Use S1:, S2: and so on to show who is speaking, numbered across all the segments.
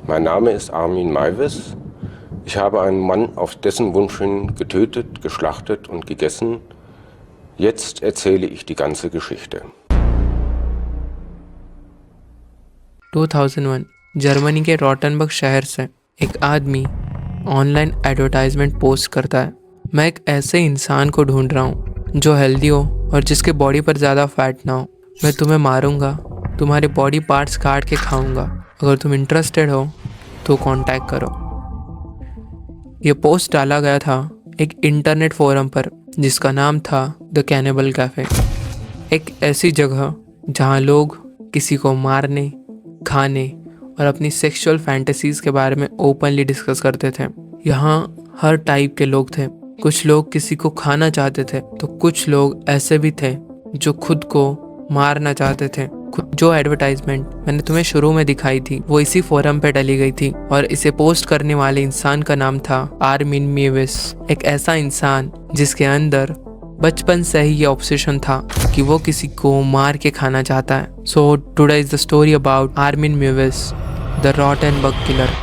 S1: Mein Name ist Armin Maivis. Ich habe einen Mann auf dessen Wunsch hin getötet, geschlachtet und gegessen. Jetzt erzähle ich die ganze Geschichte.
S2: 2001 Germany के रॉटनबर्ग शहर से एक आदमी online advertisement post करता है। मैं एक ऐसे इंसान को ढूंढ रहा हूँ जो हेल्दी हो और जिसके बॉडी पर ज़्यादा फैट ना हो। मैं तुम्हें मारूंगा, तुम्हारे बॉडी पार्ट्स काट के खाऊंगा। अगर तुम इंटरेस्टेड हो तो कांटेक्ट करो। ये पोस्ट डाला गया था एक इंटरनेट फोरम पर जिसका नाम था द कैनिबल कैफ़े। एक ऐसी जगह जहाँ लोग किसी को मारने, खाने और अपनी सेक्सुअल फैंटेसीज के बारे में ओपनली डिस्कस करते थे। यहाँ हर टाइप के लोग थे। कुछ लोग किसी को खाना चाहते थे तो कुछ लोग ऐसे भी थे जो खुद को मारना चाहते थे। जो एडवर्टाइजमेंट मैंने तुम्हें शुरू में दिखाई थी वो इसी फोरम पे डाली गई थी और इसे पोस्ट करने वाले इंसान का नाम था आर्मिन मेविस। एक ऐसा इंसान जिसके अंदर बचपन से ही ये ऑब्सेशन था कि वो किसी को मार के खाना चाहता है। So today is the story about Armin Meiwes, the Rotenburg killer.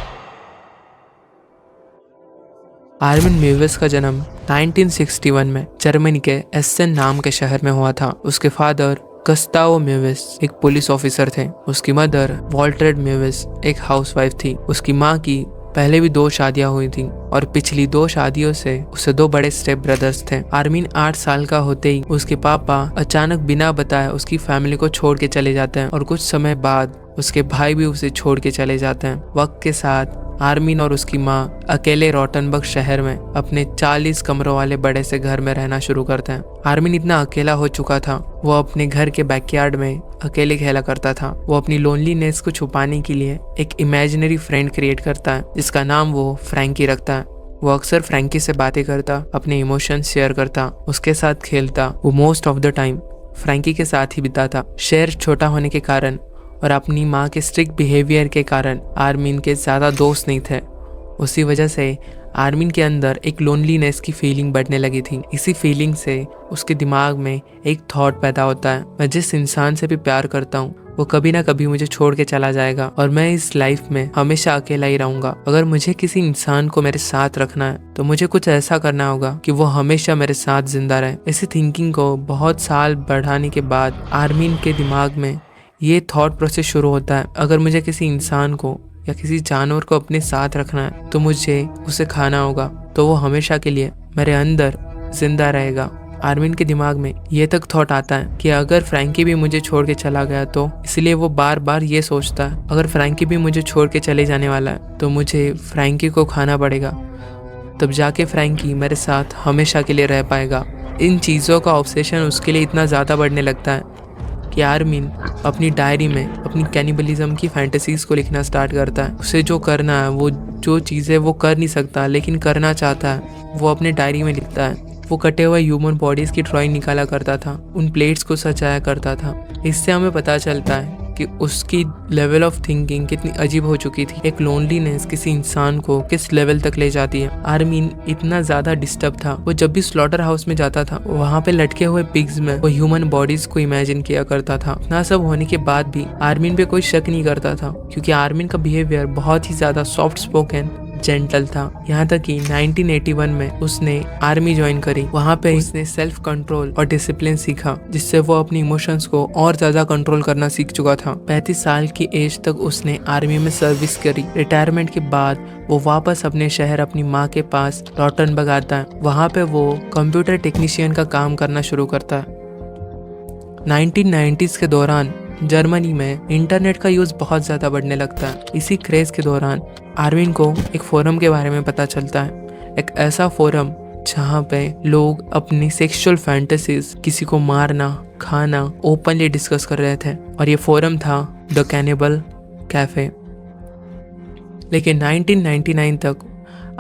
S2: Armin Meiwes का जन्म 1961 में जर्मनी के एसेन नाम के शहर में हुआ था। उसके फादर गस्तावो मेविस एक पुलिस ऑफिसर थे। उसकी मदर वॉल्ट्रेड मेविस एक हाउसवाइफ थी। उसकी माँ की पहले भी 2 शादियां हुई थी और पिछली 2 शादियों से उसे 2 बड़े स्टेप ब्रदर्स थे। आर्मिन 8 साल का होते ही उसके पापा अचानक बिना बताए उसकी फैमिली को छोड़ के चले जाते हैं और कुछ समय बाद उसके भाई भी उसे छोड़ के चले जाते हैं। वक्त के साथ आर्मिन और उसकी माँ अकेले रॉटनबर्ग शहर में अपने 40 कमरों वाले बड़े से घर में रहना शुरू करते हैं। आर्मिन इतना अकेला हो चुका था, वो अपने घर के बैकयार्ड में अकेले खेला करता था। वो अपनी लोनलीनेस को छुपाने के लिए एक इमेजिनरी फ्रेंड क्रिएट करता है जिसका नाम वो फ्रैंकी रखता है। वो अक्सर फ्रैंकी से बातें करता, अपने इमोशंस शेयर करता, उसके साथ खेलता। वो most of the time Frankie के साथ ही बिताता। शहर छोटा होने के कारण और अपनी माँ के स्ट्रिक्ट बिहेवियर के कारण आर्मिन के ज़्यादा दोस्त नहीं थे। उसी वजह से आर्मिन के अंदर एक लोनलीनेस की फीलिंग बढ़ने लगी थी। इसी फीलिंग से उसके दिमाग में एक थॉट पैदा होता है, मैं जिस इंसान से भी प्यार करता हूँ वो कभी ना कभी मुझे छोड़ के चला जाएगा और मैं इस लाइफ में हमेशा अकेला ही रहूंगा। अगर मुझे किसी इंसान को मेरे साथ रखना है तो मुझे कुछ ऐसा करना होगा कि वो हमेशा मेरे साथ जिंदा रहे। इसी थिंकिंग को बहुत साल बढ़ाने के बाद आर्मिन के दिमाग में ये थॉट प्रोसेस शुरू होता है, अगर मुझे किसी इंसान को या किसी जानवर को अपने साथ रखना है तो मुझे उसे खाना होगा, तो वो हमेशा के लिए मेरे अंदर जिंदा रहेगा। आर्मिन के दिमाग में ये तक थॉट आता है कि अगर फ्रैंकी भी मुझे छोड़ के चला गया तो, इसलिए वो बार बार ये सोचता है अगर फ्रैंकी भी मुझे छोड़ के चले जाने वाला है तो मुझे फ्रैंकी को खाना पड़ेगा, तब जाके फ्रैंकी मेरे साथ हमेशा के लिए रह पाएगा। इन चीज़ों का ऑब्सेशन उसके लिए इतना ज़्यादा बढ़ने लगता है कि आर्मिन अपनी डायरी में अपनी कैनिबलिज्म की फैंटेसीज को लिखना स्टार्ट करता है। उसे जो करना है, वो जो चीज़ें वो कर नहीं सकता लेकिन करना चाहता है, वो अपने डायरी में लिखता है। वो कटे हुए ह्यूमन बॉडीज़ की ड्राइंग निकाला करता था, उन प्लेट्स को सजाया करता था। इससे हमें पता चलता है कि उसकी लेवल ऑफ थिंकिंग कितनी अजीब हो चुकी थी। एक लोनलीनेस किसी इंसान को किस लेवल तक ले जाती है। आर्मिन इतना ज़्यादा डिस्टर्ब था, वो जब भी स्लॉटर हाउस में जाता था वहाँ पे लटके हुए पिग्स में वो ह्यूमन बॉडीज को इमेजिन किया करता था। इतना सब होने के बाद भी आर्मिन पे कोई शक नहीं करता था क्योंकि आर्मिन का बिहेवियर बहुत ही ज़्यादा सॉफ्ट स्पोकन, जेंटल था। यहाँ तक कि 1981 में उसने आर्मी ज्वाइन करी। वहाँ पे उसने सेल्फ कंट्रोल और डिसिप्लिन सीखा जिससे वो अपनी इमोशंस को और ज्यादा कंट्रोल करना सीख चुका था। 35 साल की एज तक उसने आर्मी में सर्विस करी। रिटायरमेंट के बाद वो वापस अपने शहर अपनी माँ के पास रॉटनबर्ग आता है। वहाँ पे वो कंप्यूटर टेक्नीशियन का काम करना शुरू करता है। 1990s के दौरान जर्मनी में इंटरनेट का यूज़ बहुत ज़्यादा बढ़ने लगता है। इसी क्रेज़ के दौरान आर्मिन को एक फोरम के बारे में पता चलता है, एक ऐसा फोरम जहाँ पे लोग अपनी सेक्सुअल फैंटेसीज, किसी को मारना, खाना ओपनली डिस्कस कर रहे थे और ये फोरम था द कैनिबल कैफ़े। लेकिन 1999 तक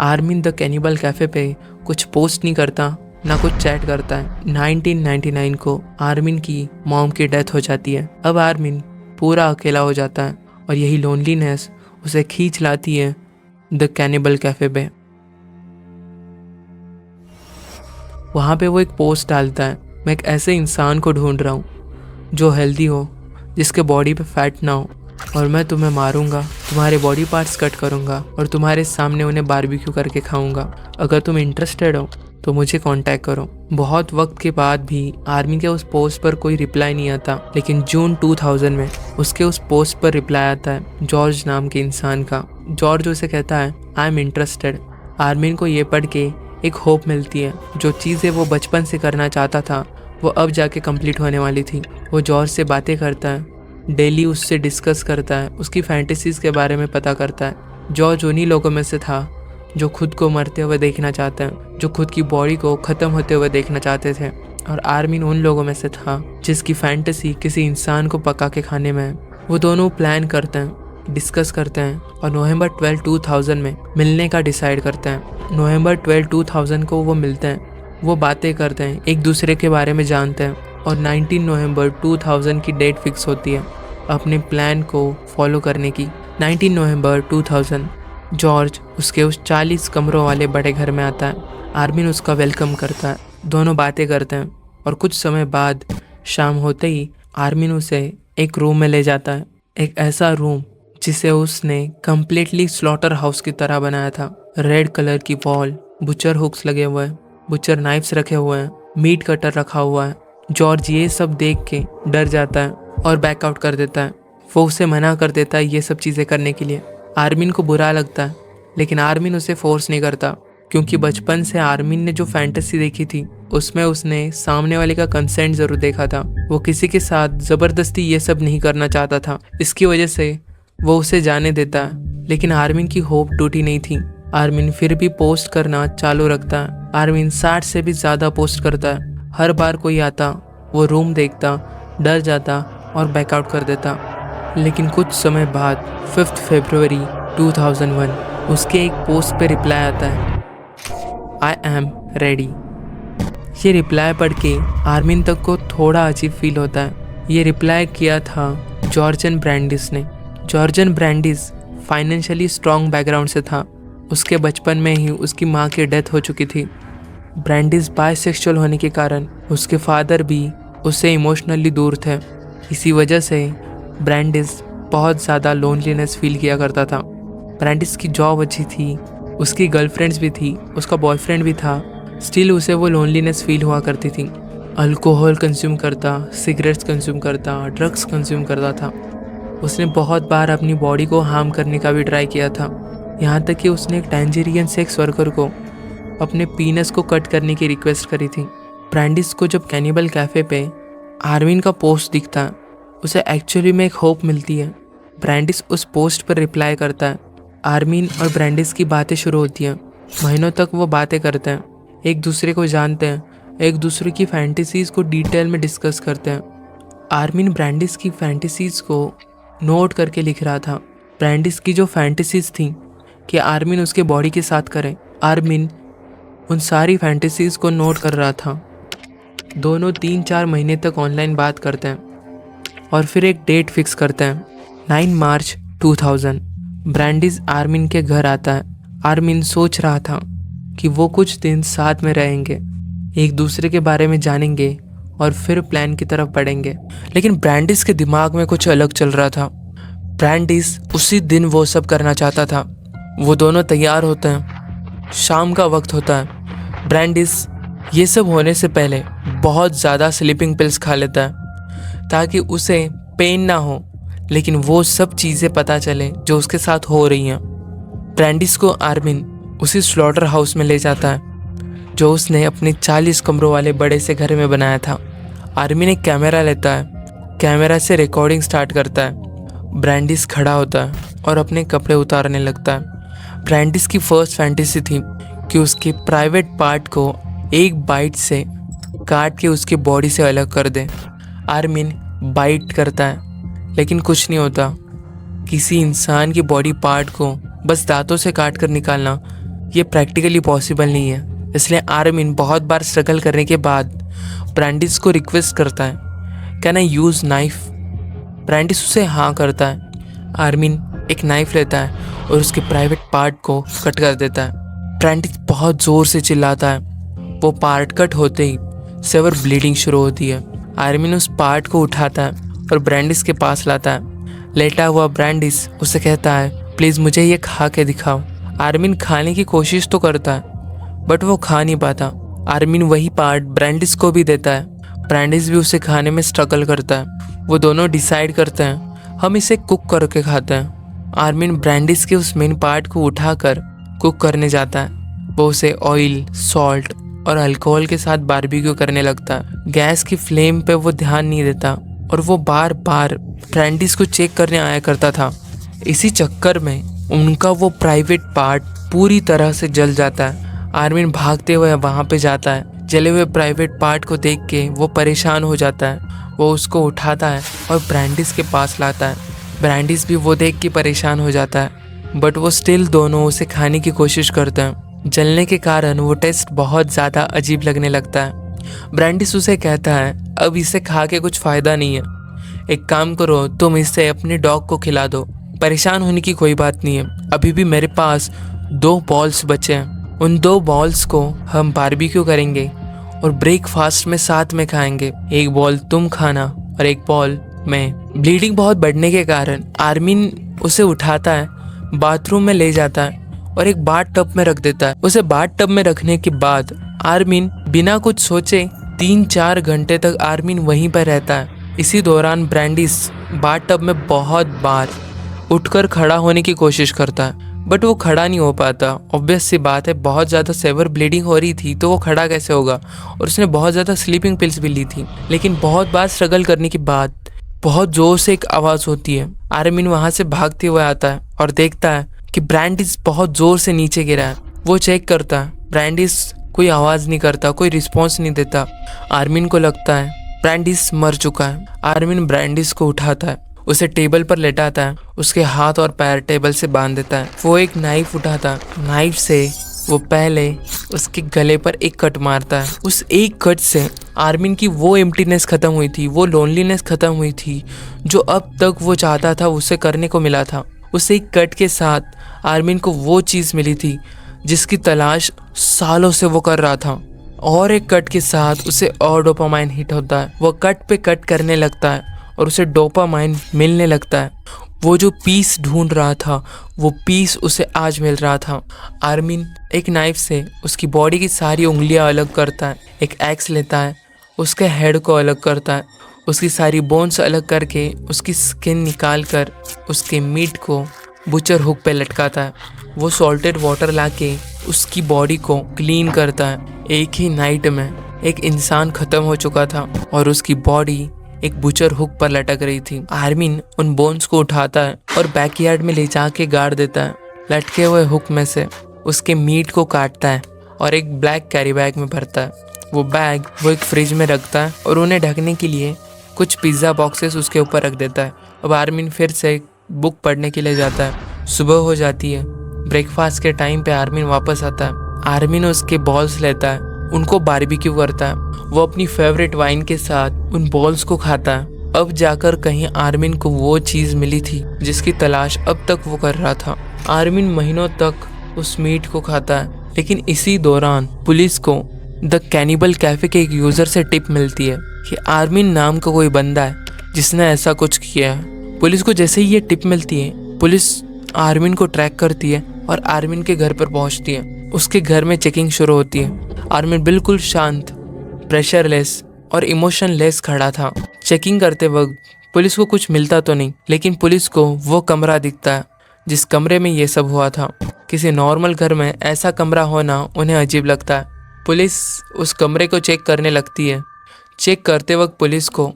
S2: आर्मिन द कैनिबल कैफ़े पे कुछ पोस्ट नहीं करता, ना कुछ चैट करता है। 1999 को आर्मिन की मॉम की डेथ हो जाती है। अब आर्मिन पूरा अकेला हो जाता है और यही लोनलीनेस उसे खींच लाती है द कैनिबल कैफ़े पे। वहाँ पे वो एक पोस्ट डालता है, मैं एक ऐसे इंसान को ढूंढ रहा हूँ जो हेल्दी हो, जिसके बॉडी पे फैट ना हो, और मैं तुम्हें मारूंगा, तुम्हारे बॉडी पार्ट्स कट करूंगा और तुम्हारे सामने उन्हें बारबेक्यू करके खाऊंगा। अगर तुम इंटरेस्टेड हो तो मुझे कांटेक्ट करो। बहुत वक्त के बाद भी आर्मी के उस पोस्ट पर कोई रिप्लाई नहीं आता, लेकिन जून 2000 में उसके उस पोस्ट पर रिप्लाई आता है जॉर्ज नाम के इंसान का। जॉर्ज उसे कहता है आई एम इंटरेस्टेड। आर्मिन को ये पढ़ के एक होप मिलती है। जो चीज़ें वो बचपन से करना चाहता था वो अब जाके कंप्लीट होने वाली थी। वो जॉर्ज से बातें करता है, डेली उससे डिस्कस करता है, उसकी फैंटेसीज के बारे में पता करता है। जॉर्ज उन्हीं लोगों में से था जो खुद को मरते हुए देखना चाहते हैं, जो खुद की बॉडी को ख़त्म होते हुए देखना चाहते थे। और आर्मिन उन लोगों में से था जिसकी फैंटेसी किसी इंसान को पका के खाने में है। वो दोनों प्लान करते हैं, डिस्कस करते हैं और नवंबर 12, 2000 में मिलने का डिसाइड करते हैं। नवंबर 12, 2000 को वो मिलते हैं, वो बातें करते हैं, एक दूसरे के बारे में जानते हैं और 19 नवंबर 2000 की डेट फिक्स होती है अपने प्लान को फॉलो करने की। 19 नवंबर 2000 जॉर्ज उसके उस 40 कमरों वाले बड़े घर में आता है। आर्मिन उसका वेलकम करता है, दोनों बातें करते हैं और कुछ समय बाद शाम होते ही आर्मिन उसे एक रूम में ले जाता है। एक ऐसा रूम जिसे उसने कम्प्लीटली स्लॉटर हाउस की तरह बनाया था। रेड कलर की वॉल, बुचर हुक्स लगे हुए हैं, बुचर नाइफ्स रखे हुए हैं, मीट कटर रखा हुआ है। जॉर्ज ये सब देख के डर जाता है और बैकआउट कर देता है। वो उसे मना कर देता है ये सब चीज़ें करने के लिए। आर्मिन को बुरा लगता है, लेकिन आर्मिन उसे फोर्स नहीं करता, क्योंकि बचपन से आर्मिन ने जो फैंटेसी देखी थी उसमें उसने सामने वाले का कंसेंट ज़रूर देखा था। वो किसी के साथ ज़बरदस्ती ये सब नहीं करना चाहता था। इसकी वजह से वो उसे जाने देता है, लेकिन आर्मिन की होप टूटी नहीं थी। आर्मिन फिर भी पोस्ट करना चालू रखता है। आर्मिन 60 से भी ज़्यादा पोस्ट करता है। हर बार कोई आता, वो रूम देखता, डर जाता और बैकआउट कर देता। लेकिन कुछ समय बाद 5 फरवरी 2001 उसके एक पोस्ट पे रिप्लाई आता है, आई एम रेडी। ये रिप्लाई पढ़ के आर्मिन तक को थोड़ा अजीब फील होता है। ये रिप्लाई किया था जॉर्जन ब्रैंडिस ने। Jorgen Brandis financially strong background से था। उसके बचपन में ही उसकी माँ की डेथ हो चुकी थी। ब्रैंडिस बायसेक्सुअल होने के कारण उसके फादर भी उससे इमोशनली दूर थे। इसी वजह से ब्रैंडिस बहुत ज़्यादा लोनलीनेस फील किया करता था। ब्रैंडिस की जॉब अच्छी थी, उसकी गर्लफ्रेंड्स भी थी, उसका बॉयफ्रेंड भी था, स्टिल उसे वो लोनलीनेस फील हुआ करती थी। अल्कोहल कंज्यूम करता, सिगरेट्स कंज्यूम करता, ड्रग्स कंज्यूम करता था। उसने बहुत बार अपनी बॉडी को हार्म करने का भी ट्राई किया था, यहाँ तक कि उसने एक नाइजीरियन सेक्स वर्कर को अपने पीनस को कट करने की रिक्वेस्ट करी थी। ब्रैंडिस को जब कैनिबल कैफ़े पे आर्मिन का पोस्ट दिखता है, उसे एक्चुअली में एक होप मिलती है। ब्रैंडिस उस पोस्ट पर रिप्लाई करता है। आर्मिन और ब्रैंडिस की बातें शुरू होती हैं। महीनों तक वो बातें करते हैं, एक दूसरे को जानते हैं, एक दूसरे की फैंटेसीज़ को डिटेल में डिस्कस करते हैं। आर्मिन ब्रैंडिस की फैंटेसीज़ को नोट करके लिख रहा था। ब्रैंडिस की जो फैंटेसीज़ थी कि आर्मिन उसके बॉडी के साथ करे, आर्मिन उन सारी फैंटेसीज़ को नोट कर रहा था। दोनों 3-4 महीने तक ऑनलाइन बात करते हैं और फिर एक डेट फिक्स करते हैं। 9 मार्च 2000 ब्रैंडिस आर्मिन के घर आता है। आर्मिन सोच रहा था कि वो कुछ दिन साथ में रहेंगे, एक दूसरे के बारे में जानेंगे और फिर प्लान की तरफ बढ़ेंगे। लेकिन ब्रैंडिस के दिमाग में कुछ अलग चल रहा था। ब्रैंडिस उसी दिन वो सब करना चाहता था। वो दोनों तैयार होते हैं, शाम का वक्त होता है। ब्रैंडिस ये सब होने से पहले बहुत ज़्यादा स्लीपिंग पिल्स खा लेता है ताकि उसे पेन ना हो, लेकिन वो सब चीज़ें पता चले जो उसके साथ हो रही हैं। ब्रैंडिस को आर्मिन उसी स्लॉटर हाउस में ले जाता है जो उसने अपने 40 कमरों वाले बड़े से घर में बनाया था। आर्मिन एक कैमरा लेता है, कैमरा से रिकॉर्डिंग स्टार्ट करता है। ब्रैंडिस खड़ा होता है और अपने कपड़े उतारने लगता है। ब्रैंडिस की फर्स्ट फैंटेसी थी कि उसके प्राइवेट पार्ट को एक बाइट से काट के उसके बॉडी से अलग कर दे। आर्मिन बाइट करता है लेकिन कुछ नहीं होता। किसी इंसान की बॉडी पार्ट को बस दांतों से काट कर निकालना ये प्रैक्टिकली पॉसिबल नहीं है। इसलिए आर्मिन बहुत बार स्ट्रगल करने के बाद ब्रैंडिस को रिक्वेस्ट करता है, can I use knife. Brandis उसे हाँ करता है। आर्मिन एक नाइफ लेता है और उसके प्राइवेट पार्ट को कट कर देता है। ब्रैंडिस बहुत ज़ोर से चिल्लाता है। वो पार्ट कट होते ही सेवर ब्लीडिंग शुरू होती है। आर्मिन उस पार्ट को उठाता है और ब्रैंडिस के पास लाता है। लेटा हुआ ब्रैंडिस उसे कहता है, प्लीज मुझे ये खा के दिखाओ। आर्मिन खाने की कोशिश तो करता है बट वो खा नहीं पाता। आर्मिन वही पार्ट ब्रैंडिस को भी देता है। ब्रैंडिस भी उसे खाने में स्ट्रगल करता है। वो दोनों डिसाइड करते हैं हम इसे कुक करके खाते हैं। आर्मिन ब्रैंडिस के उस मेन पार्ट को उठाकर कुक करने जाता है। वो उसे ऑयल, सॉल्ट और अल्कोहल के साथ बारबेक्यू करने लगता है। गैस की फ्लेम पे वो ध्यान नहीं देता और वो बार बार ब्रैंडिस को चेक करने आया करता था। इसी चक्कर में उनका वो प्राइवेट पार्ट पूरी तरह से जल जाता है। आर्मिन भागते हुए वहाँ पे जाता है। जले हुए प्राइवेट पार्ट को देख के वो परेशान हो जाता है। वो उसको उठाता है और ब्रैंडिस के पास लाता है। ब्रैंडिस भी वो देख के परेशान हो जाता है बट वो स्टिल दोनों उसे खाने की कोशिश करते हैं। जलने के कारण वो टेस्ट बहुत ज़्यादा अजीब लगने लगता है। ब्रैंडिस उसे कहता है अब इसे खा के कुछ फ़ायदा नहीं है, एक काम करो तुम इसे अपने डॉग को खिला दो। परेशान होने की कोई बात नहीं है, अभी भी मेरे पास 2 बॉल्स बचे हैं। उन 2 बॉल्स को हम बारबेक्यू करेंगे और ब्रेकफास्ट में साथ में खाएंगे। एक बॉल तुम खाना और एक बॉल मैं। ब्लीडिंग बहुत बढ़ने के कारण आर्मिन उसे उठाता है, बाथरूम में ले जाता है और एक बाथ टब में रख देता है। उसे बाथ टब में रखने के बाद आर्मिन बिना कुछ सोचे 3-4 घंटे तक आर्मिन वहीं पर रहता है। इसी दौरान ब्रैंडिस बाथ टब में बहुत बार उठकर खड़ा होने की कोशिश करता है बट वो खड़ा नहीं हो पाता। ऑब्वियस सी बात है, बहुत ज़्यादा सेवर ब्लीडिंग हो रही थी तो वो खड़ा कैसे होगा। और उसने बहुत ज़्यादा स्लीपिंग पिल्स भी ली थी। लेकिन बहुत बार स्ट्रगल करने के बाद बहुत जोर से एक आवाज़ होती है। आर्मिन वहाँ से भागते हुए आता है और देखता है कि ब्रैंडिस बहुत ज़ोर से नीचे गिरा है। वो चेक करता है, ब्रैंडिस कोई आवाज़ नहीं करता, कोई रिस्पॉन्स नहीं देता। आर्मिन को लगता है ब्रैंडिस मर चुका है। आर्मिन ब्रैंडिस को उठाता है, उसे टेबल पर लेटाता है, उसके हाथ और पैर टेबल से बांध देता है। वो एक नाइफ उठाता है, नाइफ से वो पहले उसके गले पर एक कट मारता है। उस एक कट से आर्मिन की वो एम्प्टीनेस खत्म हुई थी, वो लोनलीनेस खत्म हुई थी जो अब तक वो चाहता था उसे करने को मिला था। उस एक कट के साथ आर्मिन को वो चीज़ मिली थी जिसकी तलाश सालों से वो कर रहा था। और एक कट के साथ उसे और डोपामाइन हिट होता है। वो कट पे कट करने लगता है और उसे डोपामाइन मिलने लगता है। वो जो पीस ढूंढ रहा था वो पीस उसे आज मिल रहा था। आर्मिन एक नाइफ से उसकी बॉडी की सारी उंगलियां अलग करता है। एक एक्स लेता है, उसके हेड को अलग करता है, उसकी सारी बोन्स अलग करके उसकी स्किन निकाल कर उसके मीट को बुचर हुक पे लटकाता है। वो सॉल्टेड वाटर लाके उसकी बॉडी को क्लीन करता है। एक ही नाइट में एक इंसान खत्म हो चुका था और उसकी बॉडी एक बुचर हुक पर लटक रही थी। आर्मिन उन बोन्स को उठाता है और बैकयार्ड में ले जाके गाड़ देता है। लटके हुए हुक में से उसके मीट को काटता है और एक ब्लैक कैरी बैग में भरता है। वो बैग वो एक फ्रिज में रखता है और उन्हें ढकने के लिए कुछ पिज़्ज़ा बॉक्सेस उसके ऊपर रख देता है। अब आर्मिन फिर से बुक पढ़ने के लिए जाता है। सुबह हो जाती है। ब्रेकफास्ट के टाइम पे आर्मिन वापस आता है। आर्मिन उसके बॉल्स लेता है, उनको बारबेक्यू करता है। वो अपनी फेवरेट वाइन के साथ उन बॉल्स को खाता है। अब जाकर कहीं आर्मिन को वो चीज़ मिली थी जिसकी तलाश अब तक वो कर रहा था। आर्मिन महीनों तक उस मीट को खाता है। लेकिन इसी दौरान पुलिस को द कैनिबल कैफे के एक यूज़र से टिप मिलती है कि आर्मिन नाम का कोई बंदा है जिसने ऐसा कुछ किया है। पुलिस को जैसे ही ये टिप मिलती है, पुलिस आर्मिन को ट्रैक करती है और आर्मिन के घर पर पहुंचती है। उसके घर में चेकिंग शुरू होती है। आर्मिन बिल्कुल शांत, प्रेशरलेस और इमोशनलेस खड़ा था। चेकिंग करते वक्त पुलिस को कुछ मिलता तो नहीं, लेकिन पुलिस को वो कमरा दिखता है जिस कमरे में ये सब हुआ था। किसी नॉर्मल घर में ऐसा कमरा होना उन्हें अजीब लगता है। पुलिस उस कमरे को चेक करने लगती है। चेक करते वक्त पुलिस को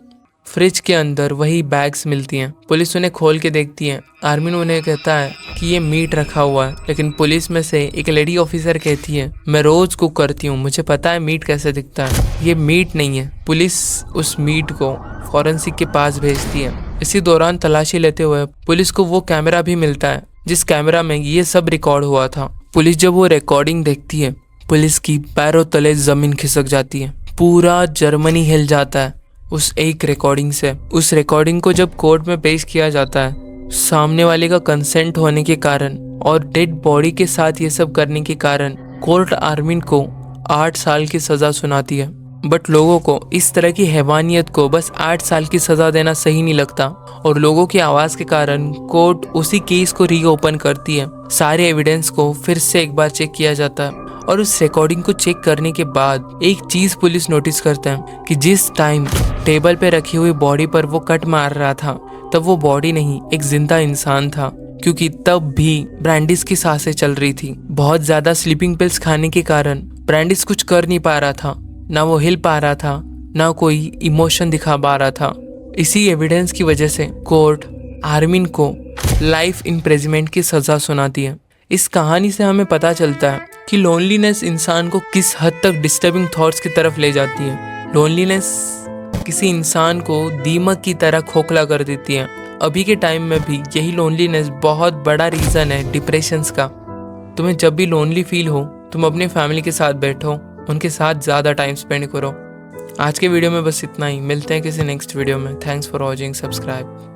S2: फ्रिज के अंदर वही बैग्स मिलती हैं। पुलिस उन्हें खोल के देखती है। आर्मिन उन्हें कहता है कि ये मीट रखा हुआ है, लेकिन पुलिस में से एक लेडी ऑफिसर कहती है मैं रोज कुक करती हूँ, मुझे पता है मीट कैसे दिखता है, ये मीट नहीं है। पुलिस उस मीट को फॉरेंसिक के पास भेजती है। इसी दौरान तलाशी लेते हुए पुलिस को वो कैमरा भी मिलता है जिस कैमरा में ये सब रिकॉर्ड हुआ था। पुलिस जब वो रिकॉर्डिंग देखती है, पुलिस की पैरों तले जमीन खिसक जाती है। पूरा जर्मनी हिल जाता है उस एक रिकॉर्डिंग से। उस रिकॉर्डिंग को जब कोर्ट में पेश किया जाता है, सामने वाले का कंसेंट होने के कारण और डेड बॉडी के साथ ये सब करने के कारण कोर्ट आर्मिन को 8 साल की सजा सुनाती है। बट लोगों को इस तरह की हैवानियत को बस 8 साल की सजा देना सही नहीं लगता और लोगों की आवाज के कारण कोर्ट उसी केस को रीओपन करती है। सारे एविडेंस को फिर से एक बार चेक किया जाता है और उस रिकॉर्डिंग को चेक करने के बाद एक चीज पुलिस नोटिस करते हैं कि जिस टाइम टेबल पे रखी हुई बॉडी पर वो कट मार रहा था तब वो बॉडी नहीं एक जिंदा इंसान था, क्योंकि तब भी ब्रांडिस की सांसें चल रही थी। बहुत ज्यादा स्लीपिंग पिल्स खाने के कारण ब्रांडिस कुछ कर नहीं पा रहा था, ना वो हिल पा रहा था, ना कोई इमोशन दिखा पा रहा था। इसी एविडेंस की वजह से कोर्ट आर्मिन को लाइफ इम्प्रिजनमेंट की सजा सुनाती है। इस कहानी से हमें पता चलता है कि लोनलीनेस इंसान को किस हद तक डिस्टर्बिंग थॉट्स की तरफ ले जाती है। लोनलीनेस किसी इंसान को दीमक की तरह खोखला कर देती है। अभी के टाइम में भी यही लोनलीनेस बहुत बड़ा रीज़न है डिप्रेशंस का। तुम्हें जब भी लोनली फील हो तुम अपनी फैमिली के साथ बैठो, उनके साथ ज़्यादा टाइम स्पेंड करो। आज के वीडियो में बस इतना ही। मिलते हैं किसी नेक्स्ट वीडियो में। Thanks for watching. सब्सक्राइब।